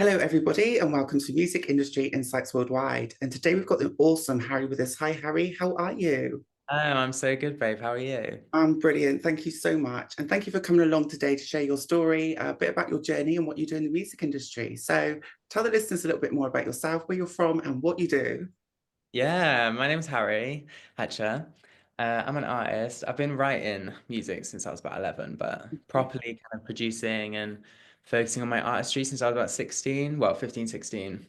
Hello, everybody, and welcome to Music Industry Insights Worldwide. And today we've got the awesome Harry with us. Hi, Harry. How are you? Oh, I'm so good, babe. How are you? I'm brilliant. Thank you so much. And thank you for coming along today to share your story, a bit about your journey and what you do in the music industry. So tell the listeners a little bit more about yourself, where you're from, and what you do. Yeah, my name's Harry Hatcher. I'm an artist. I've been writing music since I was about 11, but properly kind of producing and focusing on my artistry since I was about 16, well, 15, 16.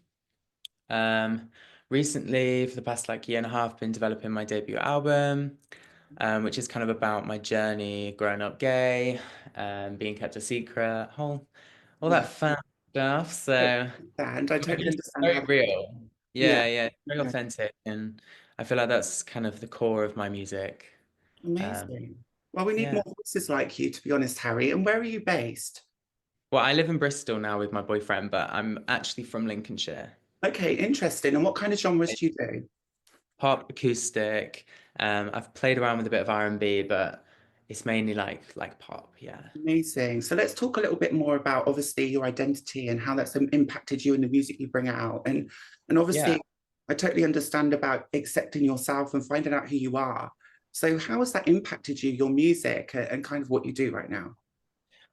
Um, Recently, for the past like year and a half, been developing my debut album, which is kind of about my journey growing up gay, being kept a secret, all Yeah, that fun stuff. I So. understand. I totally It's understand very how. real. Yeah, Yeah, it's very yeah, authentic, and I feel like that's kind of the core of my music. Um, amazing. Well, we need yeah. more voices like you, to be honest, Harry. And where are you based? Well, I live in Bristol now with my boyfriend, but I'm actually from Lincolnshire. Okay, interesting. And what kind of genres do you do? Pop, acoustic. I've played around with a bit of R&B, but it's mainly like pop. Yeah. Amazing. So let's talk a little bit more about obviously your identity and how that's impacted you in the music you bring out. And Yeah. obviously, I totally understand about accepting yourself and finding out who you are. So how has that impacted you, your music, and kind of what you do right now?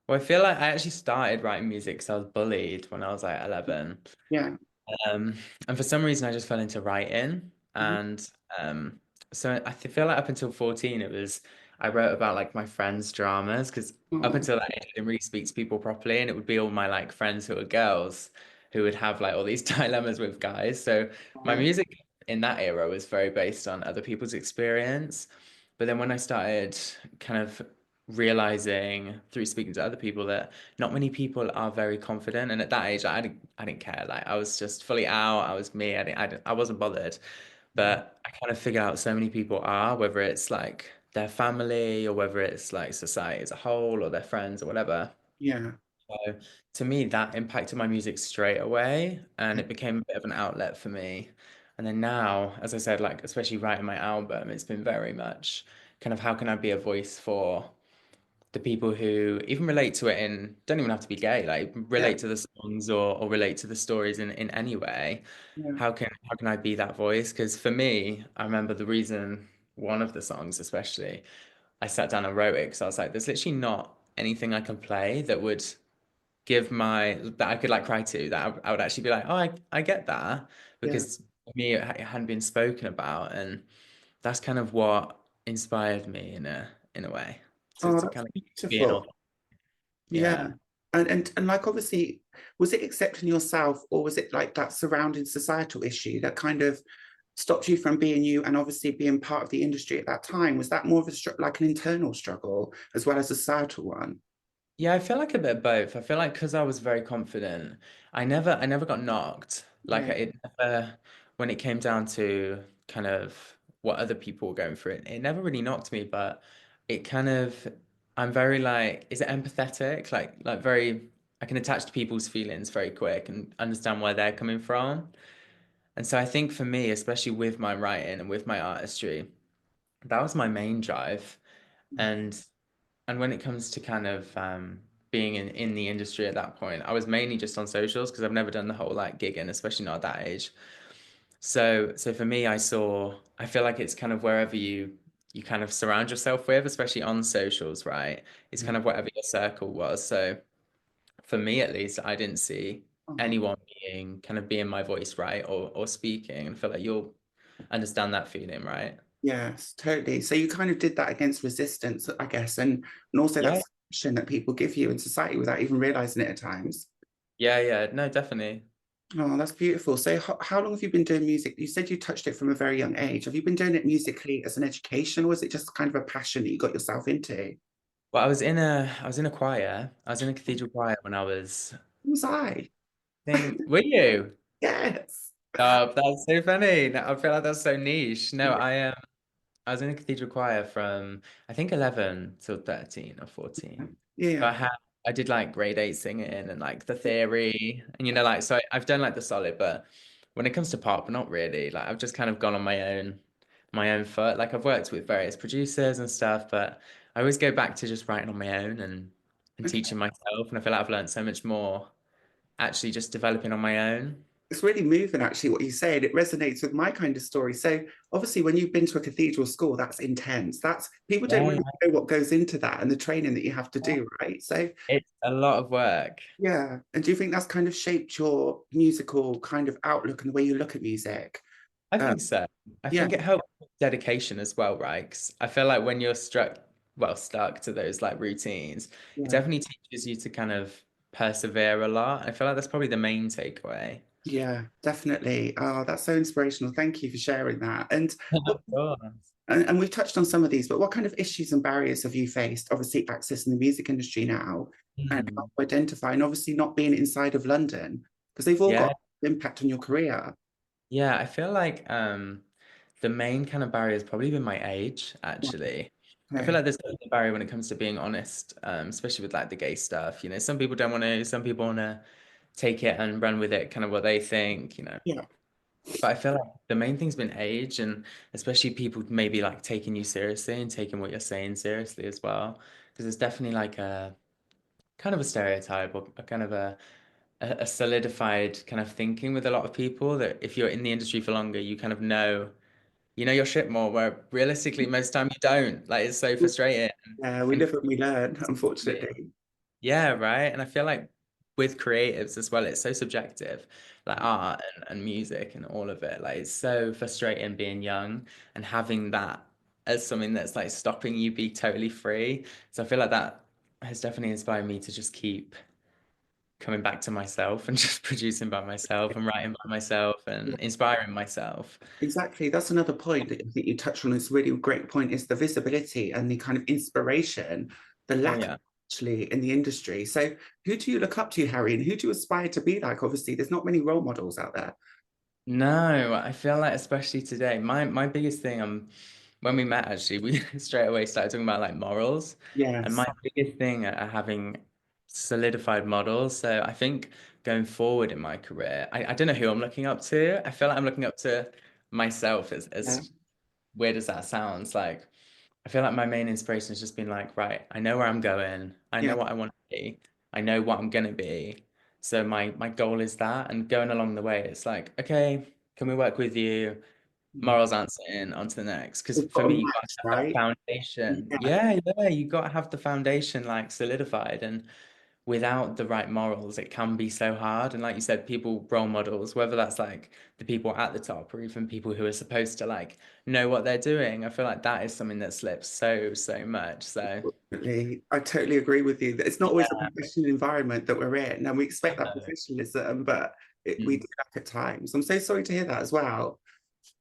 Well, I feel like I actually started writing music because I was bullied when I was like 11. Yeah. Um, and for some reason, I just fell into writing. Mhm. And so feel like up until 14, I wrote about like my friends' dramas because up Oh, until that age, I didn't really speak to people properly. And it would be all my like friends who were girls who would have like all these dilemmas with guys. So my right. music in that era was very based on other people's experience. But then when I started kind of realizing through speaking to other people that not many people are very confident, and at that age I didn't care. Like I was just fully out. I was me. I wasn't bothered. But I kind of figured out so many people are, whether it's like their family or whether it's like society as a whole or their friends or whatever. Yeah. So to me, that impacted my music straight away, and it became a bit of an outlet for me. And then now, as I said, like especially writing my album, it's been very much kind of how can I be a voice for the people who even relate to it in don't even have to be gay, like Yeah. relate to the songs or relate to the stories in any way. Yeah. How can I be that voice? Because for me, I remember the reason one of the songs especially, I sat down and wrote it because I was like, there's literally not anything I can play that would give my that I could like cry to that I would actually be like, oh, I get that Yeah. because for me it hadn't been spoken about, and that's kind of what inspired me in a way Oh, to that's kind of be an beautiful. author. Yeah. Yeah. And like obviously, was it accepting yourself or was it like that surrounding societal issue that kind of stopped you from being you and obviously being part of the industry at that time? Was that more of a like an internal struggle as well as a societal one? Yeah, I feel like a bit of both. I feel like because I was very confident, I never got knocked. Like Yeah, it never, when it came down to kind of what other people were going through, it never really knocked me. But it kind of, I'm very like, is it empathetic? Like very, I can attach to people's feelings very quick and understand where they're coming from. And so I think for me, especially with my writing and with my artistry, that was my main drive. And when it comes to kind of being in the industry at that point, I was mainly just on socials because I've never done the whole like gigging, especially not at that age. So for me, I feel like it's kind of wherever you kind of surround yourself with, especially on socials, right? It's yeah. kind of whatever your circle was. So for me at least, I didn't see Oh, anyone being my voice, right? Or speaking. And I feel like you'll understand that feeling, right? yes, totally. So you kind of did that against resistance, I guess, and also Yeah. that suppression that people give you in society without even realizing it at times. Yeah. No, definitely. Oh, that's beautiful. So how long have you been doing music? You said you touched it from a very young age. Have you been doing it musically as an education, or was it just kind of a passion that you got yourself into? Well, I was in a choir. I was in a cathedral choir when I was, Who was I? were you? Yes. Oh, that's so funny. I feel like that's so niche. No, I was in a cathedral choir from I think 11 till 13 or 14. So Yeah. I did like grade 8 singing and like the theory and like so I've done like the solid, but when it comes to pop, not really. Like I've just kind of gone on my own foot. Like I've worked with various producers and stuff, but I always go back to just writing on my own and Okay. teaching myself, and I feel like I've learned so much more actually just developing on my own. It's really moving, actually, what you said. It resonates with my kind of story. So, obviously, when you've been to a cathedral school, that's intense. That's people don't Yeah, really know what goes into that and the training that you have to do, right? So, it's a lot of work. yeah. And do you think that's kind of shaped your musical kind of outlook and the way you look at music? I Uh, think so. I yeah, think it helps with dedication as well, right? 'Cause I feel like when you're stuck to those like routines, it yeah, definitely teaches you to kind of persevere a lot. I feel like that's probably the main takeaway. yeah, definitely. Oh, that's so inspirational. Thank you for sharing that. And what, Of course. and we've touched on some of these, but what kind of issues and barriers have you faced? Obviously, accessing the music industry now and how Hmm. to identify, and obviously not being inside of London, because they've all got Yeah, an impact on your career. yeah. I feel like the main kind of barrier has probably been my age, actually. I feel Okay. like there's definitely a barrier when it comes to being honest, especially with like the gay stuff. You know, some people don't want to, some people want to take it and run with it, kind of what they think, you know. Yeah. But I feel like the main thing's been age, and especially people maybe like taking you seriously and taking what you're saying seriously as well. Because there's definitely like a kind of a stereotype or a kind of a solidified kind of thinking with a lot of people that if you're in the industry for longer, you kind of you know your shit more, where realistically most time you don't. Like it's so frustrating. Yeah, we And live and we learn, unfortunately. yeah, right. And I feel like with creatives as well, it's so subjective, like art and music and all of it. Like it's so frustrating being young and having that as something that's like stopping you be totally free. So I feel like that has definitely inspired me to just keep coming back to myself and just producing by myself and writing by myself and inspiring myself. Exactly. That's another point that I think you touched on. Is a really great point is the visibility and the kind of inspiration, the Oh lack of yeah. actually in the industry. So who do you look up to, Harry, and who do you aspire to be like? Obviously, there's not many role models out there. No, I feel like especially today, my biggest thing when we met actually, we straight away started talking about like morals. And Yes. my biggest thing are having solidified models. So I think going forward in my career, I don't know who I'm looking up to. I feel like I'm looking up to myself Yeah. as weird as that sounds. Like I feel like my main inspiration has just been like, right, I know where I'm going. I Yeah. know what I want to be. I know what I'm gonna be. So my goal is that. And going along the way, it's like, okay, can we work with you? Mm. Morals answering on to the next. Because We've for got a me, you got to match, have that right? foundation. Yeah. Yeah, yeah, you got to have the foundation like solidified. And without the right morals, it can be so hard. And like you said, people, role models, whether that's like the people at the top or even people who are supposed to like know what they're doing, I feel like that is something that slips so, so much. So, Definitely. I totally agree with you. It's not always a yeah. professional environment that we're in, and we expect that professionalism, but we Mm. do lack at times. I'm so sorry to hear that as well.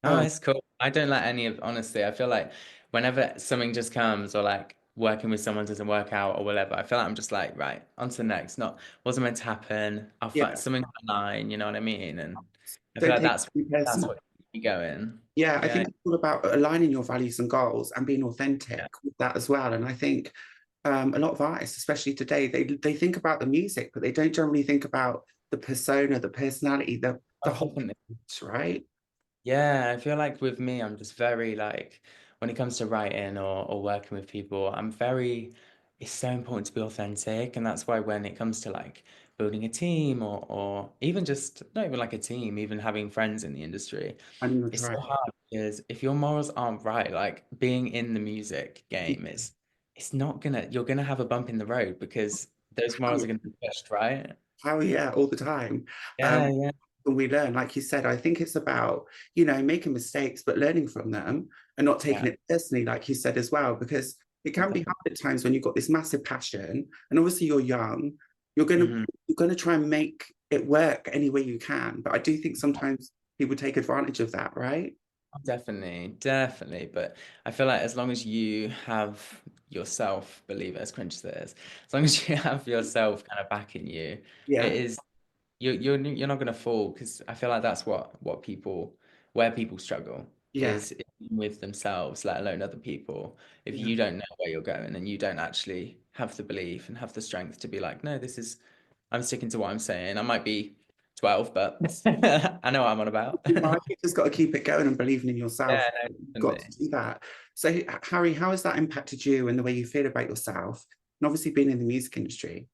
Oh, Oh, it's cool. I don't let any of, honestly, I feel like whenever something just comes or like working with someone doesn't work out or whatever, I feel like I'm just like, right, on to the next. Not wasn't meant to happen. I'll find yeah. something online, you know what I mean? And I feel Don't like take it too that's personal. what keeps me going. Yeah, I Yeah. think it's all about aligning your values and goals and being Yeah. authentic with that as well. And I think a lot of artists, especially today, they think about the music, but they don't generally think about the persona, the personality, the Oh, whole definitely. piece, right? Yeah, I feel like with me, I'm just very like when it comes to writing or working with people, it's so important to be authentic. And that's why when it comes to like building a team or even just not even like a team, even having friends in the industry, And you're it's so right. hard because if your morals aren't right, like being in the music game it's not gonna you're gonna have a bump in the road because those How, morals are gonna be pushed, right? how, yeah, all the time. Yeah, Um, yeah, and we learn, like you said, I think it's about, making mistakes, but learning from them and not yeah, taking it personally, like you said as well, because it can be definitely. hard at times when you've got this massive passion, and obviously you're young, you're gonna Mhm. you're gonna try and make it work any way you can. But I do think sometimes people take advantage of that, right? Definitely, definitely. But I feel like as long as you have yourself, believe it, as cringe as it is, as long as you have yourself kind of backing you, it Yeah, is you're not gonna fall because I feel like that's what people where people struggle yeah, is with themselves, let alone other people. If yeah. you don't know where you're going and you don't actually have the belief and have the strength to be like, no, I'm sticking to what I'm saying. I might be 12, but I know what I'm on about. Well, I think you just got to keep it going and believing in yourself. Yeah, no, You've got to definitely. do that. So, Harry, how has that impacted you and the way you feel about yourself? And obviously, being in the music industry.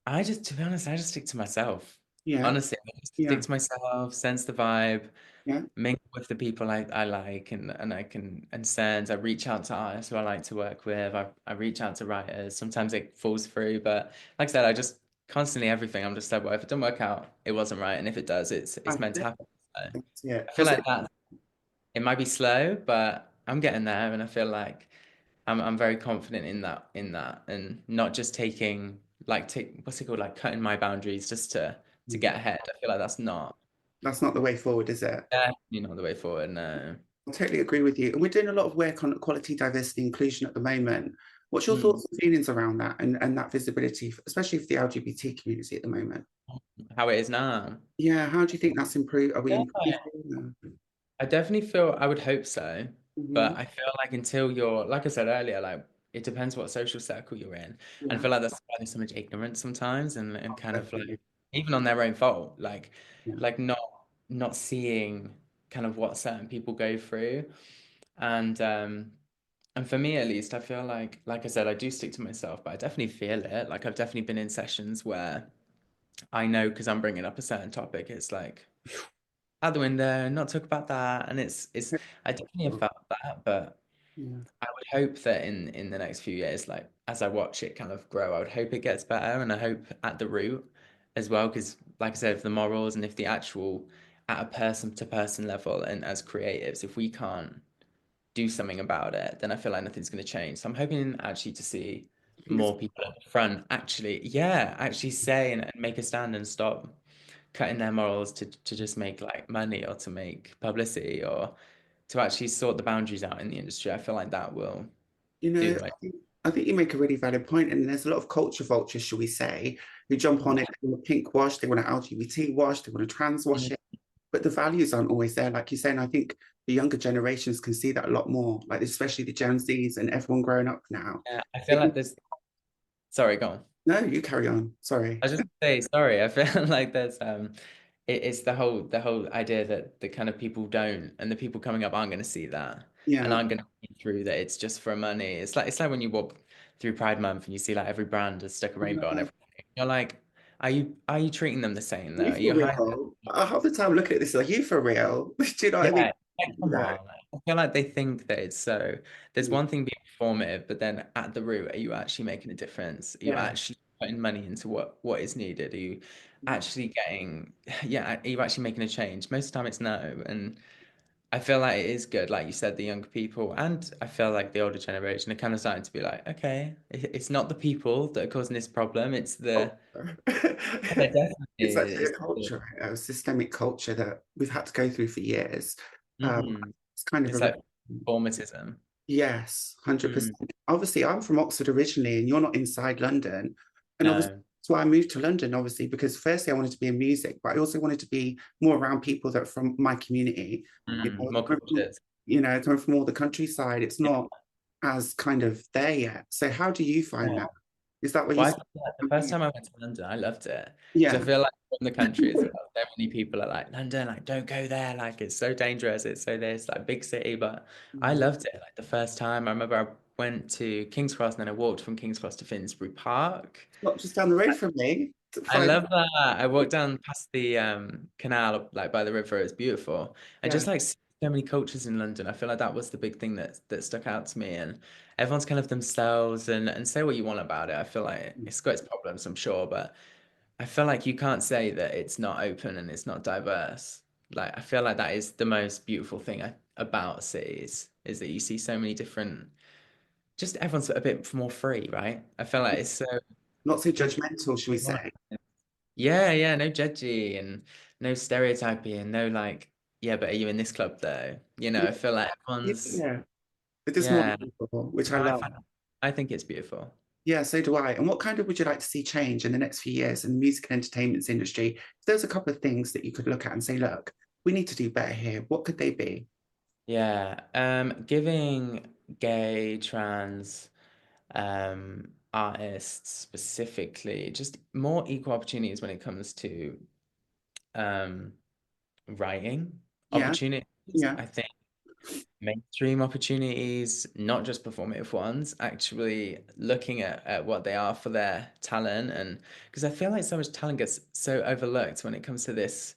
To be honest, I just stick to myself. Yeah, Honestly, I just yeah, stick to myself, sense the vibe, yeah. mingle with the people I like and I can and sense. I reach out to artists who I like to work with. I reach out to writers. Sometimes it falls through, but like I said, I just constantly everything. I'm just like, well, if it doesn't work out, it wasn't right. And if it does, it's That's meant to it. happen. So That's it. I feel Was it? like that it might be slow, but I'm getting there and I feel like I'm very confident in that and not just taking like take what's it called like cutting my boundaries just to Mm. get ahead. I feel like that's not That's not the way forward, is it? definitely not the way forward. No. I totally agree with you. And we're doing a lot of work on equality, diversity, inclusion at the moment. What's your Mm. thoughts and feelings around that and that visibility, especially for the LGBT community at the moment? How it is now. Yeah, how do you think that's improved? Are we Yeah, improving? I definitely feel I would hope so, Mm-hmm. but I feel like until you're like I said earlier, like it depends what social circle you're in. And I Yeah, feel like that's why there's so much ignorance sometimes and kind of like definitely. even on their own fault, Yeah. like not seeing kind of what certain people go through. And and for me at least, I feel like I said, I do stick to myself, but I definitely feel it. Like I've definitely been in sessions where I know because I'm bringing up a certain topic, it's like out the window, not talk about that. And it's I definitely have felt that, but Yeah. I would hope that in the next few years, like as I watch it kind of grow, I would hope it gets better, and I hope at the root as well, because like I said, if the morals and if the actual at a person to person level and as creatives, if we can't do something about it, then I feel like nothing's going to change. So I'm hoping actually to see I think it's more people at the front actually, yeah, actually say and make a stand and stop cutting their morals to just make like money or to make publicity or to actually sort the boundaries out in the industry. I feel like that will You do know, the right. I think you make a really valid point, and there's a lot of culture vultures, shall we say, who jump on Yeah. it, they want to pink wash, they want to LGBT wash, they want to trans wash Mm. it, but the values aren't always there, like you say. And I think the younger generations can see that a lot more, like especially the Gen Zs and everyone growing up now. Yeah, I feel They like can, there's. Sorry, go on. no, you carry on. Sorry. I was just gonna say sorry. I feel like there's it's the whole idea that the kind of people don't and the people coming up aren't going to see that and Yeah. aren't going to see through that it's just for money. It's like when you walk through Pride Month and you see like every brand has stuck a rainbow on everything. You're like, are you treating them the same Are though? you Are for you hiding? real? I half the time look at this like, you for real? Do you know what I mean? Yeah, like, come That, on. I feel like they think that it's so. There's yeah. one thing being performative, but then at the root, are you actually making a difference? Are you Yeah. actually putting money into what is needed? Are you actually getting, yeah, are you actually making a change? Most of the time it's no. And I feel like it is good, like you said, the younger people, and I feel like the older generation are kind of starting to be like, okay, it's not the people that are causing this problem, it's the, yeah, definitely, It's actually a it's culture, a systemic culture that we've had to go through for years. Um, mhm. it's kind of It's a like formatism. yes, Mm, 100%. Obviously, I'm from Oxford originally, and you're not inside London. And obviously, no. that's why I moved to London, obviously, because firstly, I wanted to be in music, but I also wanted to be more around people that are from my community. More cultures. Coming from all the countryside, it's Yeah. not as kind of there yet. So, how do you find Yeah. that? Is that what you Well, I see? feel like the first time I went to London, I loved it because I Yeah. feel like from the country as well, so many people are like London, like don't go there, like it's so dangerous, it's so this, like big city. But I Mm. loved it. Like the first time, I remember I went to King's Cross and then I walked from King's Cross to Finsbury Park. Not just down the road from me. I Five. love that. I walked down past the canal, like by the river. It's beautiful, and Yeah. just like so many cultures in London. I feel like that was the big thing that stuck out to me. And everyone's kind of themselves, and say what you want about it. I feel like it's got its problems, I'm sure, but I feel like you can't say that it's not open and it's not diverse. Like I feel like that is the most beautiful thing about cities is that you see so many different. Just everyone's a bit more free, right? I feel like it's so. Not so Just judgmental, should we say? yeah, yeah, no judgy and no stereotyping and no like, yeah, but are you in this club though? I feel like everyone's, Yeah. It is more yeah, beautiful, which I I love. find, I think it's beautiful. Yeah, so do I. And what kind of would you like to see change in the next few years in the music and entertainment industry? If there's a couple of things that you could look at and say, look, we need to do better here. What could they be? Yeah, giving gay, trans, artists specifically just more equal opportunities when it comes to um writing Yeah, opportunities. yeah, I think. mainstream opportunities, not just performative ones, actually looking at what they are for their talent. And because I feel like so much talent gets so overlooked when it comes to this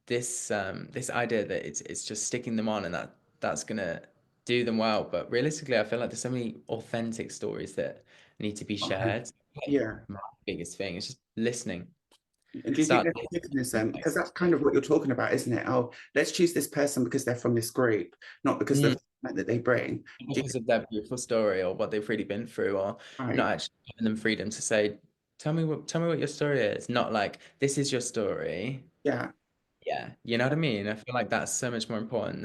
idea that it's just sticking them on and that's gonna do them well. But realistically, I feel like there's so many authentic stories that need to be Okay. shared. Like Yeah. my biggest thing is just listening. And do you think Start there's listening. mechanism? Because that's kind of what you're talking about, isn't it? Oh, let's choose this person because they're from this group, not because of Mm, the fact that they bring. Do you because of their beautiful story or what they've really been through, or right? not actually giving them freedom to say, tell me what your story is. Not like this is your story. Yeah. Yeah, you know what I mean? I feel like that's so much more important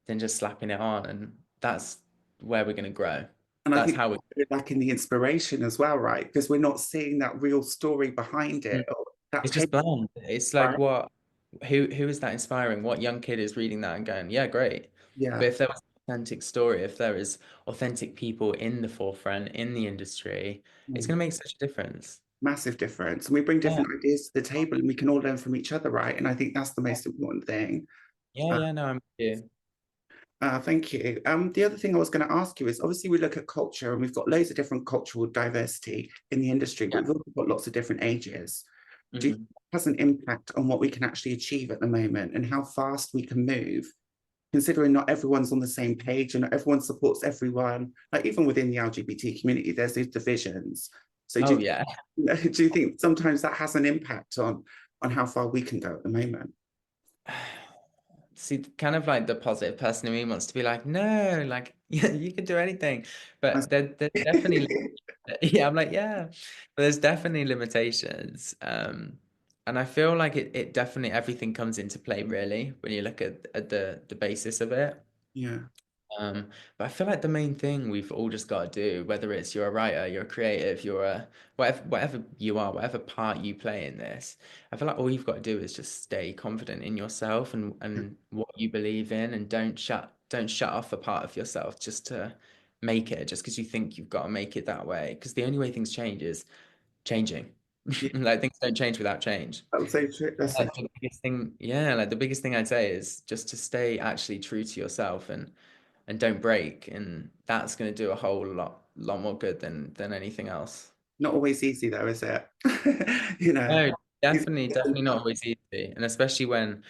than just slapping it on, and that's where we're gonna grow. And I That's think how we. we're lacking the inspiration as well, right? Because we're not seeing that real story behind Mm. it, or that It's pain, just bland. It's like right? what who is that inspiring? What young kid is reading that and going, yeah, great. Yeah. But if there was an authentic story, if there is authentic people in the forefront in the industry, it's Mm. gonna make such a difference. Massive difference. And we bring Yeah. different ideas to the table and we can all learn from each other, right? And I think that's the most important thing. Yeah, Uh, yeah, no, I'm with you. thank you. The other thing I was going to ask you is obviously we look at culture and we've got loads of different cultural diversity in the industry, but Yeah. we've also got lots of different ages. Do you think Hmm. it has an impact on what we can actually achieve at the moment and how fast we can move, considering not everyone's on the same page and not everyone supports everyone? Like even within the LGBT community, there's these divisions. So Oh yeah. do you think sometimes that has an impact on how far we can go at the moment? See, kind of like the positive person in me wants to be like, no, like yeah, you can do anything. But there's definitely yeah, I'm like, yeah. But there's definitely limitations. And I feel like it definitely everything comes into play really when you look at the basis of it. Yeah, Um, but I feel like the main thing we've all just got to do, whether it's you're a writer, you're a creative, you're a whatever you are, whatever part you play in this, I feel like all you've got to do is just stay confident in yourself yeah, and what you believe in, and don't shut off a part of yourself just to make it, just because you think you've got to make it that way. Because the only way things change is changing. yeah. Like things don't change without change. That's so true. That's so Like the biggest thing, yeah, like the biggest thing I'd say is just to stay actually true to yourself and don't break, and that's going to do a whole lot more good than anything else. not always easy though, is it? You know, No, it's definitely not always easy, and especially when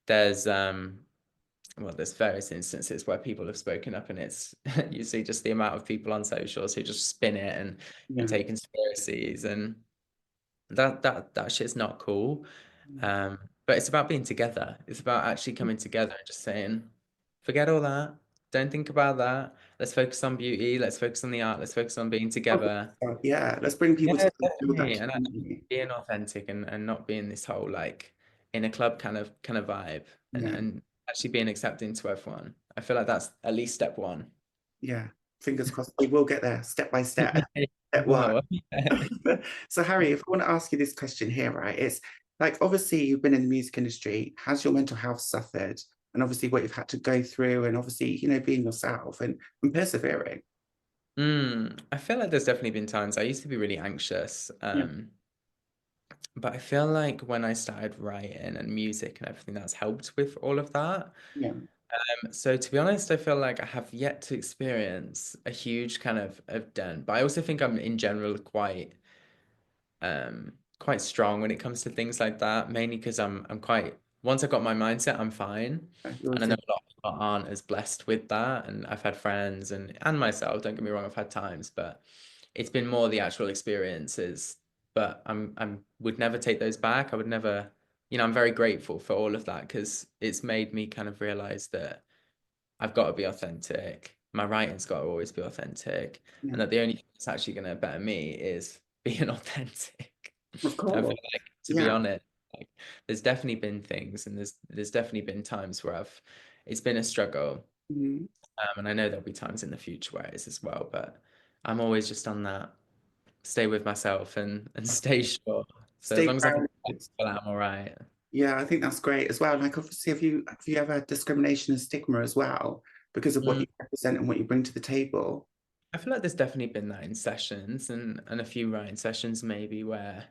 there's well, there's various instances where people have spoken up, and it's you see just the amount of people on socials who just spin it and yeah, take conspiracies, and that shit's not cool. Um, but it's about being together. It's about actually coming together and just saying, forget all that. Don't think about that. Let's focus on beauty. Let's focus on the art. Let's focus on being together. yeah. Let's bring people Yeah, to build that definitely. And actually community. being authentic and not being this whole like in a club kind of vibe, and Yeah, and actually being accepting to everyone. I feel like that's at least step one. yeah. Fingers crossed. We will get there step by step. Step one. Well, So, Harry, if I want to ask you this question here, right? It's like obviously you've been in the music industry. Has your mental health suffered? And obviously what you've had to go through, and obviously, being yourself and persevering. I feel like there's definitely been times I used to be really anxious. Yeah, But I feel like when I started writing and music and everything, that's helped with all of that. yeah, So to be honest, I feel like I have yet to experience a huge kind of dent. But I also think I'm in general quite strong when it comes to things like that, mainly because I'm quite once I got my mindset, I'm fine. you're And I know resilient. a lot of people aren't as blessed with that. And I've had friends and myself, don't get me wrong, I've had times, but it's been more the actual experiences. But I'm would never take those back. I would never, I'm very grateful for all of that because it's made me kind of realize that I've got to be authentic. My writing's got to always be authentic, Yeah, and that the only thing that's actually going to better me is being authentic. of I feel course. like, to be Yeah. honest, like there's definitely been things, and there's definitely been times where it's been a struggle, Mhm. and I know there'll be times in the future where it is as well. But I'm always just on that, stay with myself and stay sure. So as Stay long as I can, grounded. I'm all right. Yeah, I think that's great as well. Like obviously have you ever had discrimination and stigma as well because of what Mm. you represent and what you bring to the table? I feel like there's definitely been that in sessions and a few writing sessions maybe where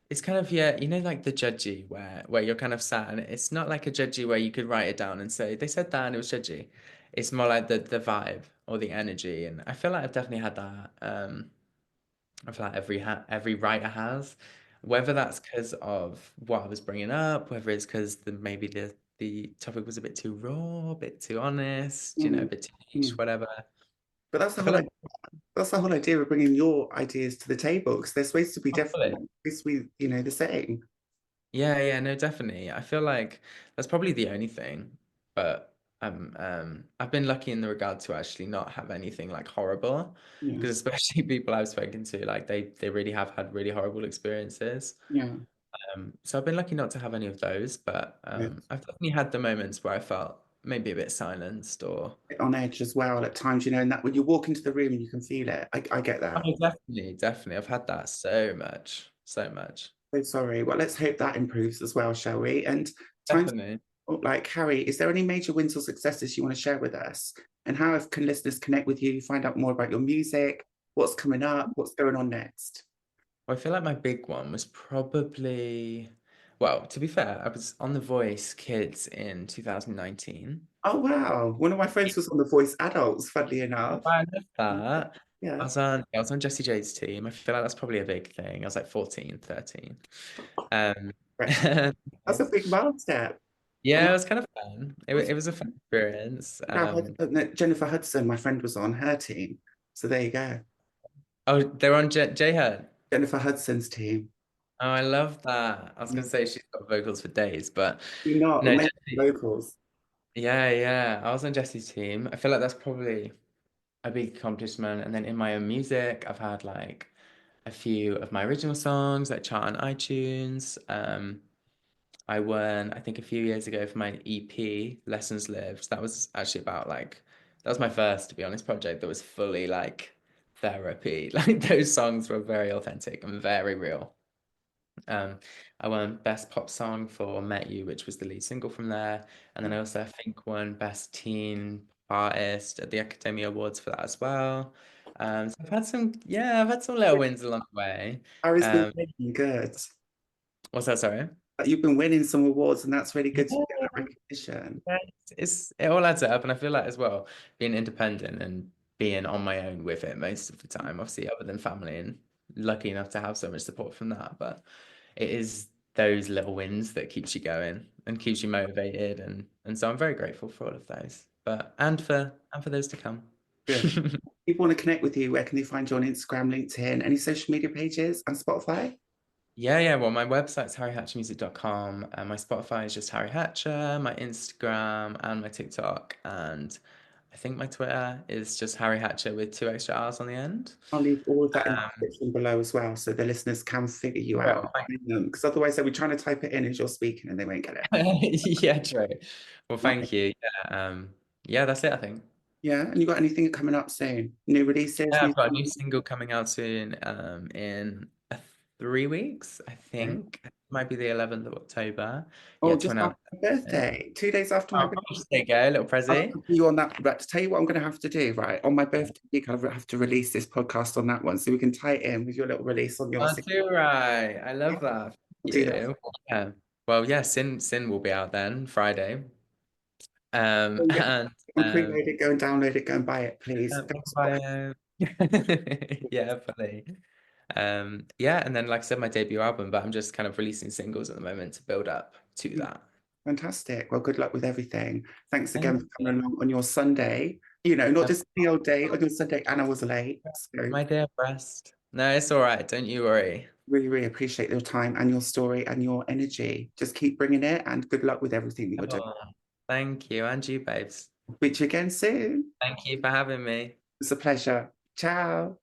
it's kind of yeah, like the judgy where you're kind of sat and it's not like a judgy where you could write it down and say they said that and it was judgy. it's more like the vibe or the energy, and I feel like I've definitely had that. I feel like every writer has, whether that's because of what I was bringing up, whether it's because maybe the topic was a bit too raw, a bit too honest, a Mm, bit too niche, mm. whatever. But I feel like that's the whole idea of bringing your ideas to the table because they're supposed to be I feel different, it. they're supposed to be, the same. Yeah, yeah, no, definitely. I feel like that's probably the only thing, but I've been lucky in the regard to actually not have anything like horrible, Yeah, because especially people I've spoken to, like they really have had really horrible experiences. yeah. So I've been lucky not to have any of those, but Good. I've definitely had the moments where I felt maybe a bit silenced or. On edge as well at times, and that when you walk into the room and you can feel it. I get that. Oh, definitely, definitely. I've had that so much, so much. So sorry. Well, let's hope that improves as well, shall we? And times Definitely. like Harry, is there any major wins or successes you want to share with us? And how can listeners connect with you, find out more about your music, what's coming up, what's going on next? Well, I feel like my big one was probably, well, to be fair, I was on The Voice Kids in 2019. Oh wow. One of my friends was on The Voice Adults, funnily enough. I love that. Yeah. I was on Jessie J's team. I feel like that's probably a big thing. I was like 14, 13. Um, Right. That's a big milestone. I'm yeah, it was kind of fun. It was a fun experience. no, Jennifer Hudson, my friend, was on her team. So there you go. Oh, they're on J Hud. Jennifer Hudson's team. Oh, I love that. I was Yeah. gonna say she's got vocals for days, but Do not no, amazing Jessie. vocals. Yeah, yeah. I was on Jessie's team. I feel like that's probably a big accomplishment. And then in my own music, I've had like a few of my original songs that chart on iTunes. I won, I think, a few years ago for my EP, Lessons Lived. That was actually about like, that was my first, to be honest, project that was fully like therapy. Like those songs were very authentic and very real. Um, I won Best Pop Song for Met You, which was the lead single from there. And then I also, I think, won Best Teen Artist at the Academy Awards for that as well. So I've had some, yeah, I've had some little wins along the way. Harry's been Um, winning good. what's that, sorry? You've been winning some awards, and that's really good to get Yeah, that recognition. yeah, it all adds up, and I feel like as well being independent and being on my own with it most of the time, obviously other than family, and lucky enough to have so much support from that. But it is those little wins that keeps you going and keeps you motivated, and so I'm very grateful for all of those. But and for those to come. Good. People want to connect with you. Where can they find you on Instagram, LinkedIn, any social media pages, and Spotify? Yeah, yeah. Well, my website's harryhatchermusic.com, and my Spotify is just Harry Hatcher, my Instagram and my TikTok, and I think my Twitter is just Harry Hatcher with two extra R's on the end. I'll leave all of that in the Um, description below as well, so the listeners can figure you well, out. Because otherwise, they'll be trying to type it in as you're speaking, and they won't get it. yeah, true. Well, Right. thank you. Yeah, yeah, that's it, I think. Yeah, and you got anything coming up soon? New releases, Yeah, new I've got a new songs? single coming out soon, in 3 weeks, I Okay. think. It might be the 11th of October. Oh, Yet to just announce after my it. birthday, 2 days after my Oh, birthday. probably just there you go, a little I'll prezi. have you on that. But to tell you what I'm going to have to do, right? On my birthday week, I'll have to release this podcast on that one, so we can tie it in with your little release on your. Oh, too right. I love that. I'll Thank do that. you. Yeah. Well, yeah, Sin will be out then, Friday. Oh, yeah, And and preload it, go and download it, go and buy it, please. link bio. Yeah, fully. Yeah, and then like I said, my debut album, but I'm just kind of releasing singles at the moment to build up to that. Fantastic. Well, good luck with everything. Thanks again Thank for you. coming along on your Sunday. Not just the old day, on your Sunday, and I was late. So My dear breast. No, it's all right. Don't you worry. really, really appreciate your time and your story and your energy. Just keep bringing it and good luck with everything that you're doing. Oh, thank you, and you, babes. Speak to you again soon. Thank you for having me. It's a pleasure. Ciao.